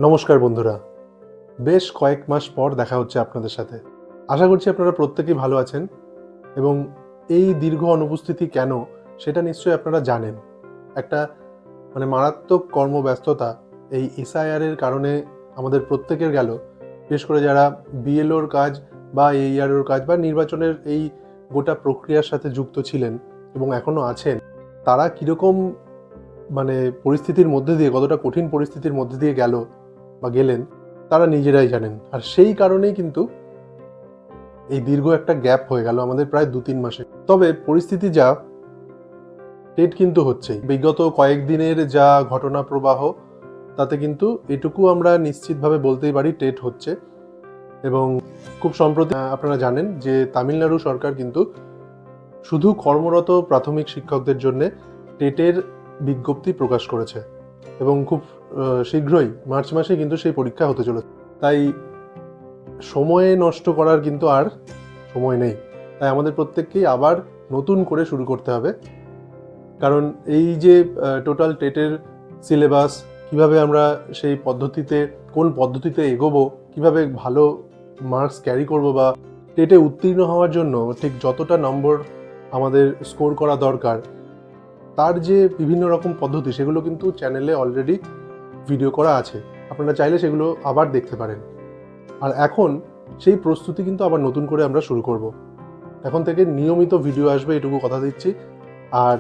নমস্কার বন্ধুরা, বেশ কয়েক মাস পর দেখা হচ্ছে আপনাদের সাথে। আশা করছি আপনারা প্রত্যেকেই ভালো আছেন এবং এই দীর্ঘ অনুপস্থিতি কেন সেটা নিশ্চয়ই আপনারা জানেন। একটা মারাত্মক কর্মব্যস্ততা এই এসআইআর এর কারণে আমাদের প্রত্যেকের গেল। বিশেষ করে যারা বিএলওর কাজ বা এইআরওর কাজ বা নির্বাচনের এই গোটা প্রক্রিয়ার সাথে যুক্ত ছিলেন এবং এখনও আছেন, তারা কীরকম পরিস্থিতির মধ্যে দিয়ে, কতটা কঠিন পরিস্থিতির মধ্যে দিয়ে গেল বা গেলেন তারা নিজেরাই জানেন। আর সেই কারণেই কিন্তু এই দীর্ঘ একটা গ্যাপ হয়ে গেল আমাদের প্রায় 2-3 মাসে। তবে পরিস্থিতি যা, টেট কিন্তু হচ্ছেই। বিগত কয়েকদিনের যা ঘটনা প্রবাহ, তাতে কিন্তু এটুকু আমরা নিশ্চিতভাবে বলতেই পারি টেট হচ্ছে। এবং খুব সম্প্রতি আপনারা জানেন যে তামিলনাড়ু সরকার কিন্তু শুধু কর্মরত প্রাথমিক শিক্ষকদের জন্য টেটের বিজ্ঞপ্তি প্রকাশ করেছে এবং খুব শীঘ্রই মার্চ মাসে কিন্তু সেই পরীক্ষা হতে চলেছে। তাই সময়ে নষ্ট করার কিন্তু আর সময় নেই। তাই আমাদের প্রত্যেককেই আবার নতুন করে শুরু করতে হবে। কারণ এই যে টোটাল টেটের সিলেবাস, কিভাবে আমরা সেই পদ্ধতিতে, কোন পদ্ধতিতে এগোবো, কিভাবে ভালো মার্কস ক্যারি করবো বা টেটে উত্তীর্ণ হওয়ার জন্য ঠিক যতটা নম্বর আমাদের স্কোর করা দরকার, তার যে বিভিন্ন রকম পদ্ধতি, সেগুলো কিন্তু চ্যানেলে অলরেডি ভিডিও করা আছে। আপনারা চাইলে সেগুলো আবার দেখতে পারেন। আর এখন সেই প্রস্তুতি কিন্তু আবার নতুন করে আমরা শুরু করব। এখন থেকে নিয়মিত ভিডিও আসবে, এটুকু কথা দিচ্ছি। আর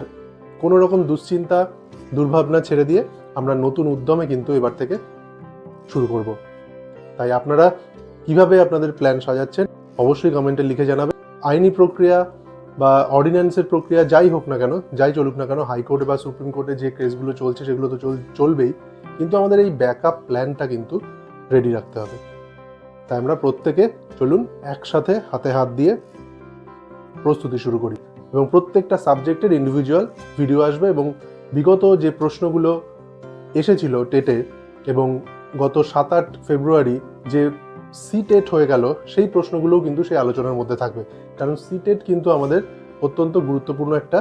কোনো রকম দুশ্চিন্তা, দুর্ভাবনা ছেড়ে দিয়ে আমরা নতুন উদ্যমে কিন্তু এবার থেকে শুরু করব। তাই আপনারা কিভাবে আপনাদের প্ল্যান সাজাচ্ছেন অবশ্যই কমেন্টে লিখে জানাবেন। আইনি প্রক্রিয়া বা অর্ডিন্যান্সের প্রক্রিয়া যাই হোক না কেন, যাই চলুক না কেন, হাইকোর্টে বা সুপ্রিম কোর্টে যে কেসগুলো চলছে সেগুলো তো চলবেই, কিন্তু আমাদের এই ব্যাকআপ প্ল্যানটা কিন্তু রেডি রাখতে হবে। তাই আমরা প্রত্যেকে চলুন একসাথে হাতে হাত দিয়ে প্রস্তুতি শুরু করি এবং প্রত্যেকটা সাবজেক্টের ইন্ডিভিজুয়াল ভিডিও আসবে এবং বিগত যে প্রশ্নগুলো এসেছিল টেটে এবং গত 7-8 ফেব্রুয়ারি যে সিটেট হয়ে গেল, সেই প্রশ্নগুলোও কিন্তু সেই আলোচনার মধ্যে থাকবে। কারণ সিটেট কিন্তু আমাদের অত্যন্ত গুরুত্বপূর্ণ একটা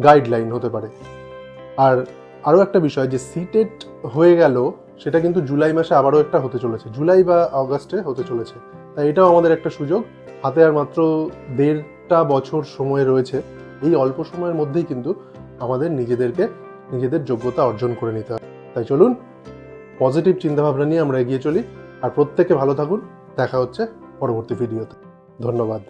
গাইডলাইন হতে পারে। আর আরও একটা বিষয়, যে সিটেট হয়ে গেল সেটা কিন্তু জুলাই মাসে আবারও একটা হতে চলেছে, জুলাই বা আগস্টে হতে চলেছে। তাই এটাও আমাদের একটা সুযোগ। হাতে আর মাত্র 1.5 বছর সময় রয়েছে। এই অল্প সময়ের মধ্যেই কিন্তু আমাদের নিজেদের যোগ্যতা অর্জন করে নিতে হবে। তাই চলুন পজিটিভ চিন্তাভাবনা নিয়ে আমরা এগিয়ে চলি। আর প্রত্যেকে ভালো থাকুন। দেখা হচ্ছে পরবর্তী ভিডিওতে। ধন্যবাদ।